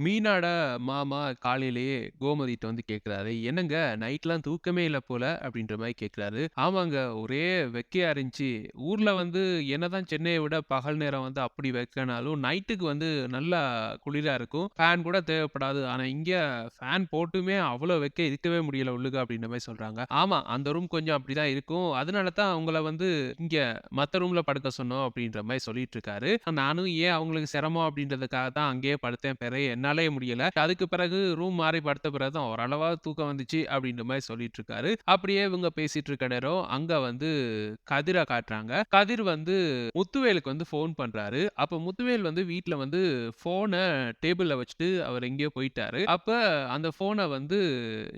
மீனாட மாமா காலையிலேயே கோமதிட்ட வந்து கேட்குறாரு, "என்னங்க நைட்லாம் தூக்கமே இல்ல போல?" அப்படின்ற மாரி கேட்குறாரு. "ஆமாங்க, ஒரே வெக்கையா இருந்துச்சு. ஊர்ல வந்து என்னதான் சென்னைய விட பகல் நேரம் வந்து அப்படி வெக்கைனாலும், நைட்டுக்கு வந்து நல்லா குளிரா இருக்கும். ஃபேன் கூட தேவைப்படாது. ஆனா இங்க ஃபேன் போட்டுமே அவ்வளோ வெக்கை இருக்கவே முடியல உள்ளுக." அப்படின்ற மாரி சொல்றாங்க. "ஆமா, அந்த ரூம் கொஞ்சம் அப்படிதான் இருக்கும். அதனால தான் உங்கள வந்து இங்க மத்த ரூம்ல படுக்க சொன்னோம்." அப்படின்ற மாரி சொல்லிட்டு இருக்காரு. நானும் ஏன் அவங்களுக்கு சிரமம் அப்படின்றதுக்காக தான் அங்கேயே படுத்தேன். என்னாலயே முடியல. அதுக்கு பிறகு ரூம் மாறி படுத்த பிறகு தான் ஓரளவா தூக்கம் வந்துச்சு அப்படின்ற மாரி சொல்லிட்டு இருக்காரு. அப்படியே இவங்க பேசிட்டு இருக்க நேரம், அங்க வந்து கதிர காட்டுறாங்க. கதிர் வந்து முத்துவேலுக்கு வந்து ஃபோன் பண்றாரு. அப்ப முத்துவேல் வந்து வீட்ல வந்து ஃபோன டேபிள்ல வச்சுட்டு அவர் எங்கேயோ போயிட்டாரு. அப்ப அந்த ஃபோன வந்து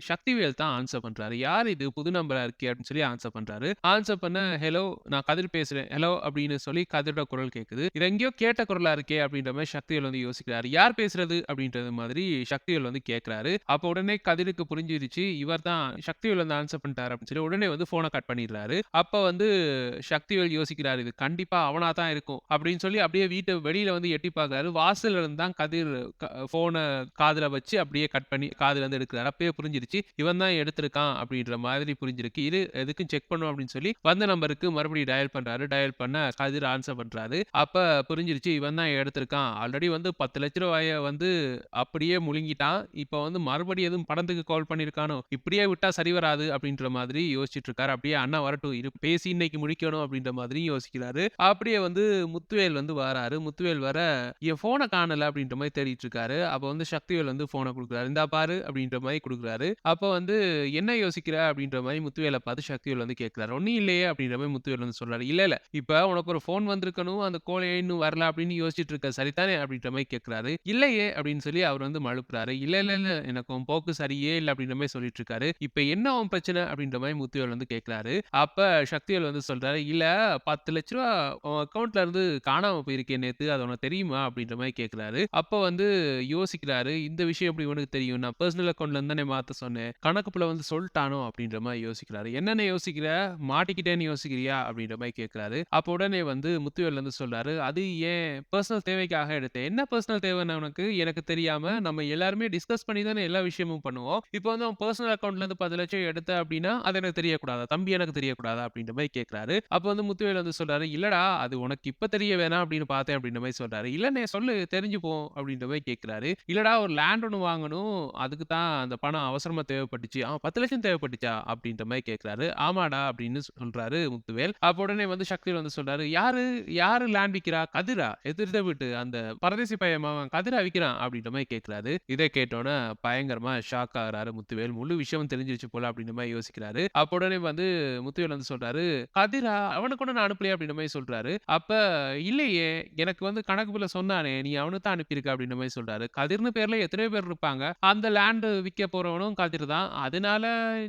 சக்திவேல் தான் ஆன்ஸர் பண்றாரு. "யார் இது? புது நம்பரா இருக்கே" அப்படின்னு சொல்லி ஆன்ஸர் பண்றாரு. ஆன்ஸர் பண்ண, "ஹலோ, நான் கதிர் பேசுறேன். ஹலோ" அப்படின்னு சொல்லி கதிரோட குரல் கேட்குது. இது எங்கேயோ கேட்ட குரலா இருக்கே அப்படின்ற மாரி சக்திவேல் வந்து யோசிக்கிறாரு. யார் பேசுறது? அப்படின்றது மாதிரி சக்திவேல் வந்து கேட்கிறாரு. அப்ப உடனே கதிருக்கு புரிஞ்சிருச்சு. இவர் தான் சக்திவேல் வந்து ஆன்ஸர் பண்ணிட்டாரு அப்படின்னு சொல்லி உடனே வந்து ஃபோன கட் பண்ணிடுறாரு. அப்ப வந்து சக்திவேல் யோசிக்கிறாரு. இது கண்டிப்பா அவனா தான் இருக்கும் அப்படின்னு சொல்லி அப்படியே வீட்ட வெளியில வந்து எட்டி பார்க்கிறாரு. வாசல்ல இருந்து தான் கதிர் ஃபோன காதுல வச்சு அப்படியே கட் பண்ணி காதுல இருந்து எடுக்கிறாரு. அப்பயே புரிஞ்சிருச்சு. இவன் தான் எடுத்திருக்கான் அப்படின்ற மாதிரி புரிஞ்சிருக்கு. இரு எதுக்கும் செக் பண்ணுவோம் அப்படின்னு சொல்லி வந்த நம்பருக்கு மறுபடியும் டயல் பண்றாரு. டயல் பண்ண கதிர் ஆன்ஸர் பண்றாரு. அப்ப புரிஞ்சிருச்சு இவன் தான் எடுத்திருக்கான். ஆல்ரெடி வந்து ரூ. 10,00,000 வந்து அப்படியே முழுங்கிட்டான். இப்ப வந்து மறுபடியும் எதுவும் பணத்துக்கு கால் பண்ணியிருக்கானோ? இப்படியே விட்டா சரி வராது அப்படின்ற மாதிரி யோசிச்சுட்டு இருக்காரு. அப்படியே அண்ணா வரட்டும் பேசி இன்னைக்கு முடிக்கணும் அப்படின்ற மாதிரி யோசிக்கிறாரு. அப்படியே வந்து முத்துவேல் வந்து வாராரு. முத்துவேல் வர என் ஃபோன காணல அப்படின்ற மாரி தேடிட்டு இருக்காரு. அப்ப வந்து சக்திவேல் வந்து ஃபோன குடுக்குறாரு. இந்தா பாரு அப்படின்ற மாரி குடுக்குறாரு. அப்ப வந்து என்ன யோசிக்கிற அப்படின்ற மாரி முத்துவேல பார்த்து சக்திவேல் வந்து கேட்கிறாரு. ஒண்ணும் இல்லையே அப்படின்ற மாரி முத்துவேல் வந்து சொல்றாரு. இல்ல, இல்ல. இப்ப உனக்கு ஒரு ஃபோன் வந்திருக்கணும். அந்த கால் ஏன் இன்னும் வரல அப்படின்னு யோசிச்சுட்டு இருக்க சரிதானே? அப்படின்ற மாரி கேட்கிறாரு. இல்லையே அப்படின்னு சொல்லி அவர் வந்து மழுப்புறாரு. இல்ல, இல்ல, இல்ல. எனக்கு உன் போக்கு சரியே இல்ல அப்படின்ற மாரி சொல்லிட்டு இருக்காரு. இப்ப என்ன உன் பிரச்சனை? அப்படின்ற மாரி முத்துவேல் வந்து கேட்கிறாரு. அப்ப சக்திவேல் வந்து சொல்றாரு. இல்ல ரூ. 10,00,000 உன் அக்கவுண்ட்ல இருந்து காணாம போயிருக்கே நேத்து. அது உனக்கு தெரியுமா? அப்படின்ற மாரி கேட்கிறாரு. அப்ப வந்து யோசிக்கிறாரு. இந்த விஷயம் எப்படி இவனுக்கு தெரியும்? நான் பெர்சனல் அக்கவுண்ட்ல இருந்து தானே மாத்த சொன்னேன். கணக்குப்புள்ள வந்து சொல்ட்டானோ அப்படின்ற மாரி யோசிக்கிறாரு. என்னன்னு யோசிக்கிற? மாட்டிக்கிட்டேன்னு யோசிக்கிறியா? அப்படின்ற மாரி கேட்கிறாரு. அப்ப உடனே வந்து முத்துவேல் வந்து சொல்றாரு. அது என் பெர்சனல் தேவைக்காக எடுத்தேன். என்ன பெர்சனல் தேவைன்னு உனக்கு? எனக்கு தெரியாம நம்ம எல்லாருமே டிஸ்கஸ் பண்ணி தானே எல்லா விஷயமும் பண்ணுவோம். இப்போ வந்து அவன் பெர்சனல் அக்கவுண்ட்ல இருந்து 10,00,000 எடுத்த அப்படின்னா, அது எனக்கு தெரியக்கூடாதா? தம்பி எனக்கு தெரியக்கூடாதா? அப்படின்ற மாரி கேட்கிறாரு. அப்ப வந்து முத்துவேல் வந்து சொல்றாரு. இல்லடா அது உனக்கு இப்ப தெரிய வேணாம் அப்படின்னு பார்த்தேன் அப்படின்ற மாரி சொல்றாரு. இல்லண்ணே சொல்லு தெரிஞ்சுப்போம் அப்படின்ற மாரி கேட்கிறாரு. இல்லடா ஒரு லேண்ட் ஒண்ணு வாங்கணும். அதுக்கு தான் அந்த பணம் அவசரமா தேவைப்பட்டுச்சு. 10,00,000 தேவைப்பட்டுச்சா? அப்படின்ற மாரி கேட்கிறாரு. ஆமாடா அப்படின்னு சொல்றாரு முத்துவேல். அப்ப உடனே வந்து சக்திவேல் வந்து சொல்றாரு. யாரு யாரு லேண்ட் விக்கிறா? கதிரா? எதிர்த்த வீட்டு அந்த பரதேசி பையன் மவன் கதிரா விக்கிறான் அப்படின்ற மாரி கேட்கிறாரு. இத கேட்டோனே பயங்கரமா ஷாக் ஆகுறாரு முத்துவேல். முழு விஷயமும் தெரிஞ்சிருச்சு போல அப்படின்ற மாரி யோசிக்கிறாரு. அப்ப உடனே வந்து முத்துவேல் வந்து சொல்றாரு. கதிரா அவன கூட நான் அனுப்பலையே அப்படின்ற மாரி சொல்றாரு. அப்ப இல்லையே எனக்கு வந்து கணக்கு புள்ள சொன்னானே நீ அவனுக்கு தான் அனுப்பியிருக்க அப்படின்ற மாரி சொல்றாரு. கதிர்ன்னு பேர்ல எத்தனையோ பேர் இருப்பாங்க. அந்த லேண்ட் விக்க போறவனும் கதிர் தான். அதனால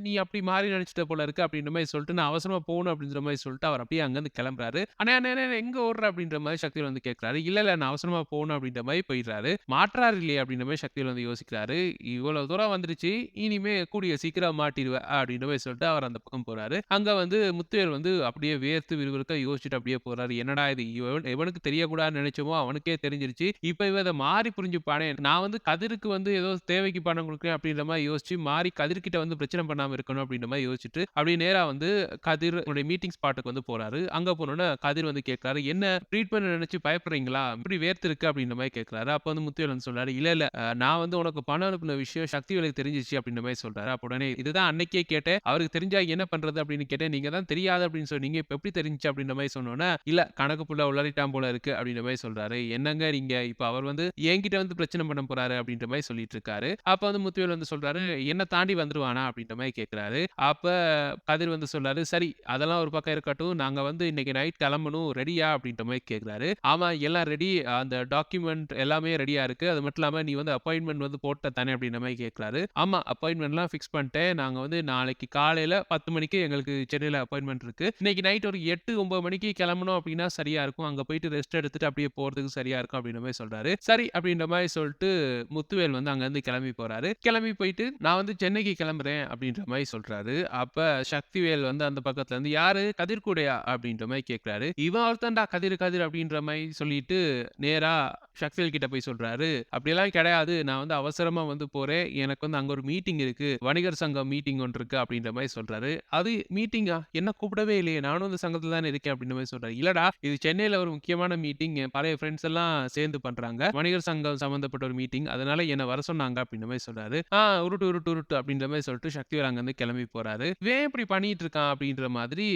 நீ அப்படி மாறி நினைச்சுட்ட போல இருக்கு அப்படின்ற மாரி சொல்லிட்டு நான் அவசரமா போகணும் அப்படின்ற மாரி சொல்லிட்டு அவர் அப்படியே அங்கருந்து கிளம்புறாரு. அண்ணே அண்ணே அண்ணே எங்க ஓடுற அப்படின்ற மாரி சக்திவேல் வந்து கேட்கிறாரு. இல்ல இல்ல நான் அவசரமா போகணும் அப்படின்ற மாரி போயிடுறாரு. மாட்றாரு இல்லையே அப்படின்ற மாரி சக்திவேல் வந்து யோசிக்கிறாரு. இவ்வளவு தூரம் வந்துருச்சு. இனிமே கூடிய சீக்கிரம் மாட்டிருவ அப்படின்ற மாரி சொல்லிட்டு அவர் அந்த பக்கம் போறாரு. அங்க வந்து முத்துவேல் வந்து அப்படியே வேர்த்து விறுவிறுக்க யோசிச்சுட்டு அப்படியே போறாரு. என்னடா இது எவனுக்கு தெரியக்கூடாதுன்னு நினைச்சோமோ அவனுக்கே தெரிஞ்சிருச்சு. இப்ப இவன் இத மாறி புரிஞ்சுப்பானே. நான் வந்து கதிருக்கு வந்து ஏதோ தேவைக்கு பணம் குடுக்குறேன் அப்படின்ற மாரி யோசிச்சு மாறி கதிர்கிட்ட வந்து பிரச்சனை பண்ணாம இருக்கணும் அப்படின்ற மாரி யோசிச்சுட்டு அப்படியே நேரா வந்து கதிர் உன்னுடைய மீட்டிங் ஸ்பாட்டுக்கு வந்து போறாரு. அங்க போனோனே கதிர் வந்து கேட்கிறாரு. என்ன ட்ரீட்மெண்ட் நினைச்சு பயப்படுறீங்களா? இப்படி வேர்த்திருக்கு அப்படின்ற மாரி கேட்கிறாரு. அப்ப வந்து முத்துவேல் வந்து சொல்றாரு. இல்ல இல்ல நான் வந்து உனக்கு பணம் அனுப்புன விஷயம் சக்திவேலுக்கு தெரிஞ்சிருச்சு அப்படின்ற மாரி சொல்றாரு. அப்ப உடனே இதுதான் அன்னைக்கே கேட்டேன். அவருக்கு தெரிஞ்சா என்ன பண்றது அப்படின்னு கேட்டேன். நீங்க தான் தெரியாது அப்படின்னு சொன்னீங்க. இப்ப எப்படி தெரிஞ்சுச்சு அப்படின்ற மாரி சொன்னோனே, இல்ல கணக்கு புள்ள உளறிட்டான் போல இருக்கு அப்படின்ற மாரி சொல்றாரு. என்னங்க நீங்க இப்ப அவர் வந்து என்கிட்ட வந்து பிரச்சனை பண்ண போறாரு அப்படின்ற மாரி சொல்லிட்டு இருக்காரு. அப்ப வந்து முத்துவேல் வந்து சொல்றாரு, என்ன தாண்டி வந்துருவானா அப்படின்ற மாரி கேட்கிறாரு. அப்ப கதிர் வந்து சொல்றாரு, சரி அதெல்லாம் ஒரு பக்கம் இருக்கட்டும். நாங்க வந்து இன்னைக்கு நைட் கிளம்பணும். ரெடியா? அப்படின்ற மாரி கேட்கிறாரு. ஆமா எல்லாம் ரெடி. அந்த டாக்குமெண்ட் எல்லாமே ரெடியா இருக்கு. அது மட்டும் இல்லாம நீ வந்து அப்பாயின்ட்மென்ட் வந்து போட்ட தானே அப்படின்ற மாரி கேட்கிறாரு. ஆமா அப்பாயின்ட்மென்ட்லாம் ஃபிக்ஸ் பண்ணிட்டேன். நாங்க வந்து நாளைக்கு காலையில 10 மணிக்கு எங்களுக்கு சென்னையில அப்பாயின்ட்மென்ட் இருக்கு. இன்னைக்கு நைட் ஒரு 8, 9 மணிக்கு கிளம்பணும் அப்படின்னா சரியா இருக்கும். அங்க போயிட்டு ரெஸ்ட் எடுத்துட்டு அப்படியே போறதுக்கு சரியா இருக்கும் அப்படின்ற மாரி சொல்றாரு. சரி அப்படின்ற மாரி சொல்ட்டு முத்துவேல் வந்து அங்கருந்து கிளம்பி போறாரு. கிளம்பி போயிட்டு நான் வந்து சென்னைக்கு கிளம்புறேன் அப்படின்ற மாரி சொல்றாரு. அப்ப சக்திவேல் வந்து அந்த பக்கத்துல இருந்து யாரு கதிர் கூடயா? அப்படின்ற மாரி கேட்கிறாரு. இவன் ஒருத்தன்டா கதிர் கதிர் அப்படின்ற மாரி சொல்லிட்டு நேரா சக்திவேல் கிட்ட போய் சொல்றாரு. அப்படியெல்லாம் கிடையாது. நான் வந்து அவசரமா வந்து போறேன். எனக்கு வந்து அங்க ஒரு மீட்டிங் இருக்கு. வணிகர் சங்கம் மீட்டிங் ஒன்று இருக்கு அப்படின்ற மாரி சொல்றாரு. அது மீட்டிங்கா? என்ன கூப்பிடவே இல்லையே! நானும் அந்த சங்கத்துல தானே இருக்கேன் அப்படின்ற மாரி சொல்றாரு. இல்லடா இது சென்னையில ஒரு முக்கியமான மீட்டிங். என் பழைய ஃபிரெண்ட்ஸ் எல்லாம் சேர்ந்து பண்றாங்க. வணிகர் சங்கம் சம்பந்தப்பட்ட ஒரு மீட்டிங். அதனால என்ன வர சொன்னாங்க அப்படின்ற மாரி சொல்றாரு. உருட்டு, உருட்டு, உருட்டு அப்படின்ற மாரி சொல்லிட்டு சக்திவேல் அங்கருந்து கிளம்பி போறாரு. இவன் ஏன் இப்படி பண்ணிட்டு இருக்கான் அப்படின்ற மாதிரி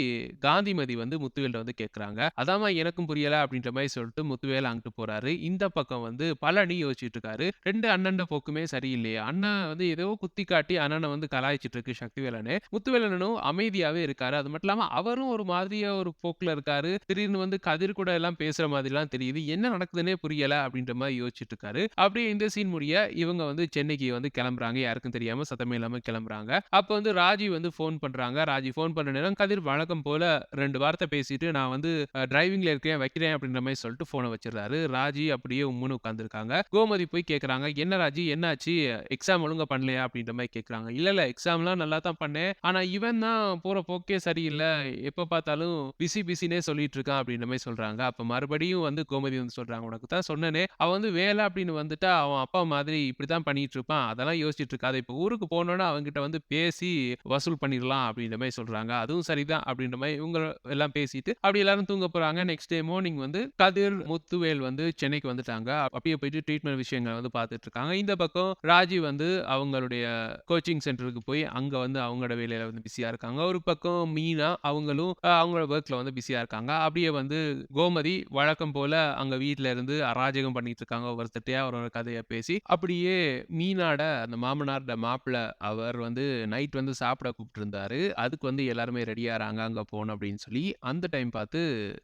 காந்திமதி வந்து முத்துவேல்ட்ட வந்து கேட்கறாங்க. அதாம்மா எனக்கும் புரியல அப்படின்ற மாரி சொல்லிட்டு முத்துவேல் அங்கிட்டு போறாரு. இந்த பக்கம் வந்து பழனி யோசிச்சுட்டு இருக்காரு. 2 அண்ணன்ட போக்குமே சரியில்லையே. அண்ணன் வந்து ஏதோ குத்தி காட்டி அண்ணன வந்து கலாய்ச்சிட்டு இருக்கு சக்திவேலனு. முத்துவேலனும் அமைதியாவே இருக்காரு. அது மட்டும் இல்லாம அவரும் ஒரு மாதிரியா ஒரு போக்குல இருக்காரு. திடீர்னு வந்து கதிர் கூட எல்லாம் பேசுற மாதிரிலாம் தெரியுது. என்ன நடக்குதுன்னே புரியல அப்படின்ற மாரி யோசிச்சுட்டு இருக்காரு. அப்படியே இந்த சீன் முடிய இவங்க வந்து சென்னைக்கு வந்து கிளம்புறாங்க. யாருக்கும் தெரியாம சத்தமே இல்லாம கிளம்புறாங்க. அப்ப வந்து ராஜி வந்து ஃபோன் பண்றாங்க. ராஜி ஃபோன் பண்ண நேரம் கதிர் வழக்கம் போல 2 வார்த்தை பேசிட்டு நான் வந்து டிரைவிங்ல இருக்கேன், வைக்கிறேன் அப்படின்ற மாரி சொல்லிட்டு ஃபோன வச்சுடுறாரு. ராஜி அப்படியே உம்முன்னு உட்கார்ந்திருக்காங்க. கோமதி போய் கேட்கறாங்க, "என்ன ராஜி என்னாச்சு? எக்ஸாம் ஒழுங்கா பண்ணலையா?" அப்படின்ற மாரி கேட்கறாங்க. "இல்ல, இல்ல எக்ஸாம்லாம் நல்லா தான் பண்ணேன். ஆனா இவன் தான் போற போக்கே சரியில்ல. எப்ப பார்த்தாலும் பிஸி பிஸின்னே சொல்லிட்டு இருக்கான்." அப்படின்ற மாரி சொல்றாங்க. அப்ப மறுபடியும் வந்து கோமதி வந்து சொல்றாங்க, "உனக்கு தான் சொன்னேனே, அவன் வந்து வேலை அப்படின்னு வந்துட்டா அவன் அப்பா மாதிரி இப்படித்தான் பண்ணிட்டு இருப்பான். அதெல்லாம் யோசிச்சுட்டு இருக்காத. இப்ப ஊருக்கு போனோனே அவன்கிட்ட வந்து பேசி வசூல் பண்ணிடலாம்." அப்படின்ற மாரி சொல்றாங்க. அதுவும் சரிதான் அப்படின்ற மாரி இவங்க எல்லாம் பேசிட்டு அப்படி எல்லாரும் தூங்க போறாங்க. நெக்ஸ்ட் டே மார்னிங் வந்து கதிர், முத்துவேல் வந்து சென்னைக்கு வந்துட்டாங்க. அப்படியே போயிட்டு ட்ரீட்மெண்ட் விஷயங்கள வந்து பார்த்துட்டு இருக்காங்க. இந்த பக்கம் ராஜி வந்து அவங்களுடைய கோச்சிங் சென்டருக்கு போய் அங்க வந்து அவங்களோட வேலையில வந்து பிஸியா இருக்காங்க. ஒரு பக்கம் மீனா அவங்களும் அவங்களோட வொர்க்ல வந்து பிஸியா இருக்காங்க. அப்படியே வந்து கோமதி வழக்கம் போல அங்க வீட்ல இருந்து அராஜகம் பண்ணிட்டு இருக்காங்க. ஒவ்வொருத்தர்ட்டயா ஒரு கதைய பேசி. அப்படியே மீனாட அந்த மாமனாரோட மாப்பிள்ளை அவர் வந்து நைட் வந்து சாப்பிட கூப்பிட்டுருந்தாரு. அதுக்கு வந்து எல்லாருமே ரெடியாறாங்க அங்க போணும் அப்படின்னு சொல்லி. அந்த டைம் பார்த்து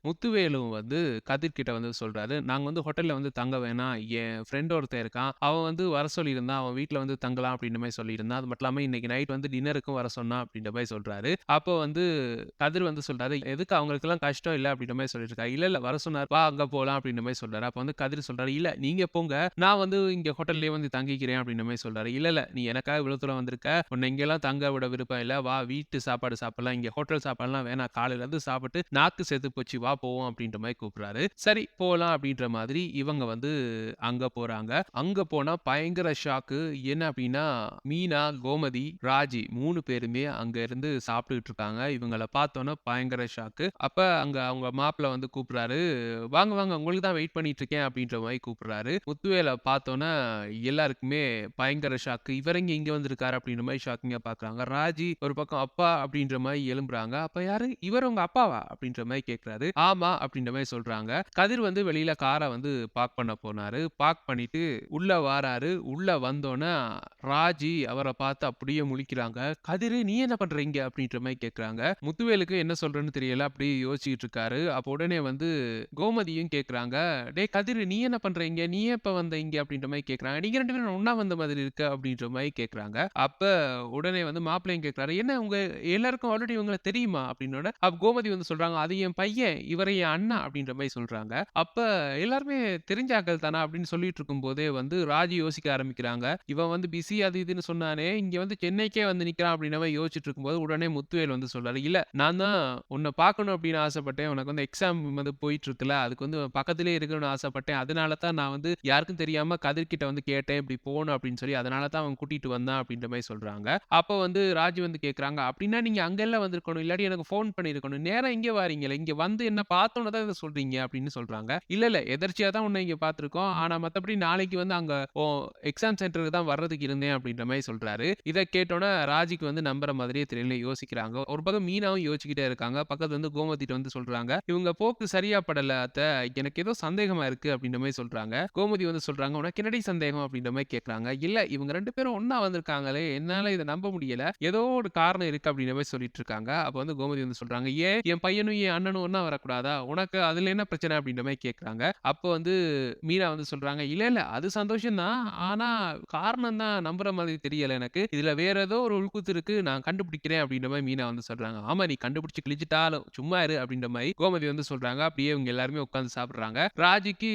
முத்துவேலும் வந்து கதிர் கிட்ட வந்து சொல்றாரு. நாங்க வந்து ஹோட்டல்ல வந்து தங்க வேணாம். என் ஃப்ரெண்ட் ஒருத்தன் இருக்கான். அவன் வந்து வர சொல்லியிருந்தான். அவன் வீட்ல வந்து தங்கலாம் அப்படின்ற மாரி சொல்லியிருந்தான். அது மட்டும் இல்லாம இன்னைக்கு நைட் வந்து டின்னருக்கும் வர சொன்னான் அப்படின்ற மாரி சொல்றாரு. அப்போ வந்து கதிர் வந்து சொல்றாரு, "எதுக்கு அவங்களுக்கெல்லாம் கஷ்டம் இல்ல?" அப்படின்ற மாரி சொல்லிட்டு இருக்காரு. "இல்ல, இல்ல வர சொன்னாரு. வா அங்க போலாம்." அப்படின்ற மாரி சொல்றாரு. அப்ப வந்து கதிர் சொல்றாரு, "இல்ல நீங்க போங்க. நான் வந்து இங்க ஹோட்டல்லயே வந்து தங்கிக்கிறேன்." அப்படின்ற மாரி சொல்றாரு. "இல்ல, இல்ல நீ எனக்காக இவ்வளவு தூரம் வந்திருக்க. உன்னை இங்கெல்லாம் தங்க விட விருப்பம் இல்ல. வா வீட்டு சாப்பாடு சாப்பிடலாம். இங்க ஹோட்டல் சாப்பாடுலாம் வேணாம். காலையில இருந்து சாப்பிட்டு நாக்கு செத்து போச்சு. வா போவோம்." அப்படின்ற மாரி கூப்பிடுறாரு. சரி போலாம் அப்படின்ற மாதிரி இவங்க வந்து அங்க போறாங்க. அங்க போனா பயங்கர ஷாக்கு. என்ன அப்படின்னா, மீனா, கோமதி, ராஜி 3 பேருமே அங்க இருந்து சாப்பிட்டுட்டு இருக்காங்க. இவங்கள பார்த்தோனே பயங்கர ஷாக்கு. அப்ப அங்க அவங்க மாப்பிள்ளை வந்து கூப்பிடுறாரு. "வாங்க, வாங்க உங்களுக்கு தான் வெயிட் பண்ணிட்டு இருக்கேன்." அப்படின்ற மாரி கூப்பிடுறாரு. முத்துவேல பார்த்தோனே எல்லாருக்குமே பயங்கர ஷாக்கு. இவர் எங்க இங்க வந்திருக்காரு அப்படின்ற மாரி ஷாக்கிங்கா பார்க்குறாங்க. ராஜி ஒரு பக்கம் அப்பா அப்படின்ற மாரி எழும்புறாங்க. "அப்ப யாரு? இவர் உங்க அப்பாவா?" அப்படின்ற மாரி கேட்கிறாரு. "ஆமா." அப்படின்ற மாரி சொல்றாங்க. கதிர் வந்து வெளியில கார வந்து பார்க் பண்ண போனாரு. பார்க் பண்ணிட்டு உள்ள வாராரு. உள்ள வந்தோனே ராஜி அவர பார்த்து அப்படியே முழிக்கிறாங்க. "கதிரு நீ என்ன பண்ற இங்க?" அப்படின்ற மாரி கேட்கறாங்க. முத்துவேலுக்கு என்ன சொல்றதுன்னு தெரியல. அப்படியே யோசிச்சுட்டு இருக்காரு. அப்ப உடனே வந்து கோமதியும் கேட்கறாங்க. "டேய் கதிரு நீ என்ன பண்ற இங்க? நீ எப்ப வந்த இங்க?" அப்படின்ற மாரி கேட்கறாங்க. "நீங்க 2 பேரும் ஒண்ணா வந்த மாதிரி இருக்கு." அப்படின்ற மாரி கேட்கறாங்க. அப்ப உடனே வந்து மாப்பிள்ளையும் கேட்கறாரு. "என்ன உங்க எல்லாருக்கும் ஆல்ரெடி இவங்கள தெரியுமா?" அப்படின்னோனே, அப்ப கோமதி வந்து சொல்றாங்க, "அது என் பையன். இவரு என் அண்ணா." அப்படின்ற மாரி சொல்றாங்க. அப்ப எல்லாருமே தெரிஞ்ச ஆட்கள் தானா அப்படின்னு சொல்லிட்டு இருக்கும்போதே வந்து ராஜி யோசிக்க ஆரம்பிக்கிறாங்க. இவன் வந்து பிஸி அது இதுன்னு சொன்னானே, இங்க வந்து சென்னைக்கே வந்து நிக்கிறான் அப்படின்ற மாரி யோசிச்சுட்டு இருக்கும்போது, உடனே முத்துவேல் வந்து சொல்றாரு, "இல்ல நான் தான் உன்ன பார்க்கணும் அப்படின்னு ஆசைப்பட்டேன். உனக்கு வந்து எக்ஸாம் வந்து போயிட்டு இருக்குல்ல, அதுக்கு வந்து பக்கத்திலேயே இருக்கணும்னு ஆசைப்பட்டேன். அதனால தான் நான் வந்து யாருக்கும் தெரியாம கதிர்கிட்ட வந்து கேட்டேன். இப்படி போணும் அப்படின்னு சொல்லி. அதனால தான் அவன் கூட்டிட்டு வந்தான்." அப்படின்ற மாரி சொல்றாங்க. அப்ப வந்து ராஜி வந்து கேட்கறாங்க, "அப்படின்னா நீங்க அங்கெல்லாம் வந்திருக்கணும். இல்லாட்டி எனக்கு ஃபோன் பண்ணியிருக்கணும். நேரா இங்க வாரீங்களே. இங்க வந்து என்ன பார்த்தோனே தான் இத சொல்றீங்க." அப்படின்னு சொல்றாங்க. "இல்ல, இல்ல எதர்ச்சியா தான் உன்ன இங்க பார்த்துருக்கோம். ஆனா மத்தபடி நாளைக்கு வந்து அங்க எக்ஸாம் சென்டருக்கு தான் வர்றதுக்கு இருந்தேன்." அப்படின்ற மாரி சொல்றாரு. இத கேட்டோனே ராஜிக்கு வந்து நம்புற மாதிரியே தெரியல. யோசிக்கிறாங்க. ஒரு பக்கம் மீனாவும் யோசிச்சுக்கிட்டே இருக்காங்க. பக்கத்துல வந்து கோமதிட்ட வந்து சொல்றாங்க, "இவங்க போக்கு சரியா படல அத்த. எனக்கு ஏதோ சந்தேகமா இருக்கு." அப்படின்ற மாரி சொல்றாங்க. கோமதி வந்து சொல்றாங்க, "உனக்கு என்னடி சந்தேகம்?" அப்படின்ற மாரி கேட்கறாங்க. "இல்ல இவங்க 2 பேரும் ஒண்ணா வந்திருக்காங்களே. என்னால இத நம்ப முடியல. ஏதோ ஒரு காரணம் இருக்கு." அப்படின்ற மாரி சொல்லிட்டு இருக்காங்க. அப்ப வந்து கோமதி வந்து சொல்றாங்க, "ஏன் என் பையனும் என் அண்ணனும் ஒண்ணா வரக்கூடாதா? உனக்கு அதுல என்ன பிரச்சனை?" அப்படின்ற மாரி கேட்கறாங்க. அப்ப வந்து மீனா வந்து சொல்றாங்க, "இல்ல, இல்ல அது சந்தோஷம் தான். ஆனா காரணம் தான் நம்புற மாதிரி தெரியல எனக்கு. இதுல வேற ஏதோ ஒரு உள்குத்து இருக்கு. நான் கண்டுபிடிக்கிறேன்." அப்படின்ற மாரி மீனா வந்து சொல்றாங்க. "ஆமா நீ கண்டுபிடிச்சு கிழிச்சிட்டாலும் சும்மா இரு." அப்படின்ற மாரி கோமதி வந்து சொல்றாங்க. அப்படியே இவங்க எல்லாருமே உட்கார்ந்து சாப்பிடுறாங்க. ராஜிக்கு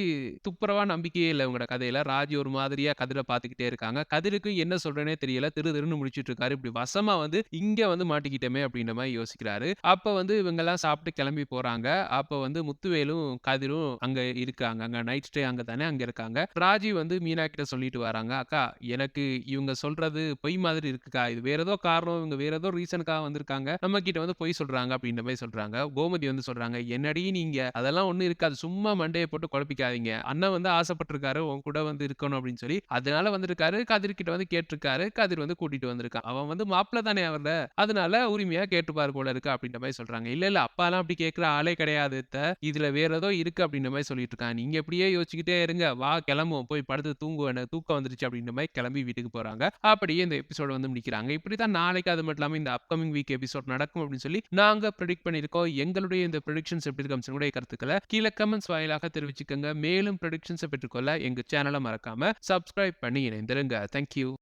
துப்புரவா நம்பிக்கையே இல்ல இவங்களோட கதையில. ராஜி ஒரு மாதிரியா கதிர பார்த்துக்கிட்டே இருக்காங்க. கதிருக்கு என்ன சொல்றதுன்னே தெரியல. திரு திருன்னு முழிச்சுட்டு இருக்காரு. இப்படி வசமா வந்து இங்க வந்து மாட்டிக்கிட்டோமே அப்படின்ற மாரி யோசிக்கிறாரு. அப்ப வந்து இவங்கலாம் சாப்பிட்டு கிளம்பி போறாங்க. அப்ப வந்து முத்துவேலும், கதிரும் அங்க இருக்காங்க. அங்க நைட் ஸ்டே அங்க தானே அங்க இருக்காங்க. ராஜி வந்து மீனா கிட்ட சொல்லிட்டு வராங்க. "அக்கா, எனக்கு இவங்க சொல்றது பொய் மாதிரி இருக்குக்கா. இது வேற ஏதோ காரணம், இவங்க வேற ஏதோ ரீசனுக்காக வந்திருக்காங்க. நம்ம கிட்ட வந்து பொய் சொல்றாங்க." அப்படின்ற மாரி சொல்றாங்க. கோமதி வந்து சொல்றாங்க, "என்னடி நீங்க? அதெல்லாம் ஒண்ணும் இருக்காது. சும்மா மண்டைய போட்டு குழப்பிக்காதீங்க. அண்ணன் வந்து ஆசைப்பட்டுருக்காரு, உன் கூட வந்து இருக்கணும் அப்படின்னு சொல்லி. அதனால வந்திருக்காரு. கதிர் கிட்ட வந்து கேட்டிருக்காரு. கதிர் வந்து கூட்டிட்டு வந்திருக்கான். அவன் வந்து மாப்பிள தானே அவர்ட. அதனால உரிமையா கேட்டுப்பாரு போல இருக்கு." அப்படின்ற மாரி சொல்றாங்க. "இல்ல, இல்ல அப்பாலாம் அப்படி கேட்கிற ஆளே கிடையாது அத்த. இதுல வேற ஏதோ இருக்கு." அப்படின்ற மாரி சொல்லிட்டு இருக்கான். "நீங்க இப்படியே யோசிச்சுக்கிட்டே இருங்க. வா கிளம்புவோம். போய் படுத்து தூங்குவோம். எனக்கு தூக்கம் வந்துருச்சு." அப்படின்ற மாரி கிளம்பி வீட்டுக்கு போறாங்க. அப்படியே இந்த எபிசோட வந்து முடிக்கிறாங்க. இப்படித்தான் நாளைக்கு அது மட்டும் இல்லாம இந்த அப்கமிங் வீக் எபிசோட் நடக்கும் அப்படின்னு சொல்லி நாங்க பிரெடிக்ட் பண்ணியிருக்கோம். எங்களுடைய இந்த பிரெடிக்ஷன்ஸ் எப்படி இருக்கு உங்களுடைய கருத்துக்கள கீழ கமெண்ட்ஸ் வாயிலாக தெரிவிச்சுக்கங்க. மேலும் பிரெடிக்ஷன்ஸ பெற்றுக்கொள்ள எங்க சேனல மறக்காம சப்ஸ்கிரைப் பண்ணி இணைந்திருங்க. Thank you.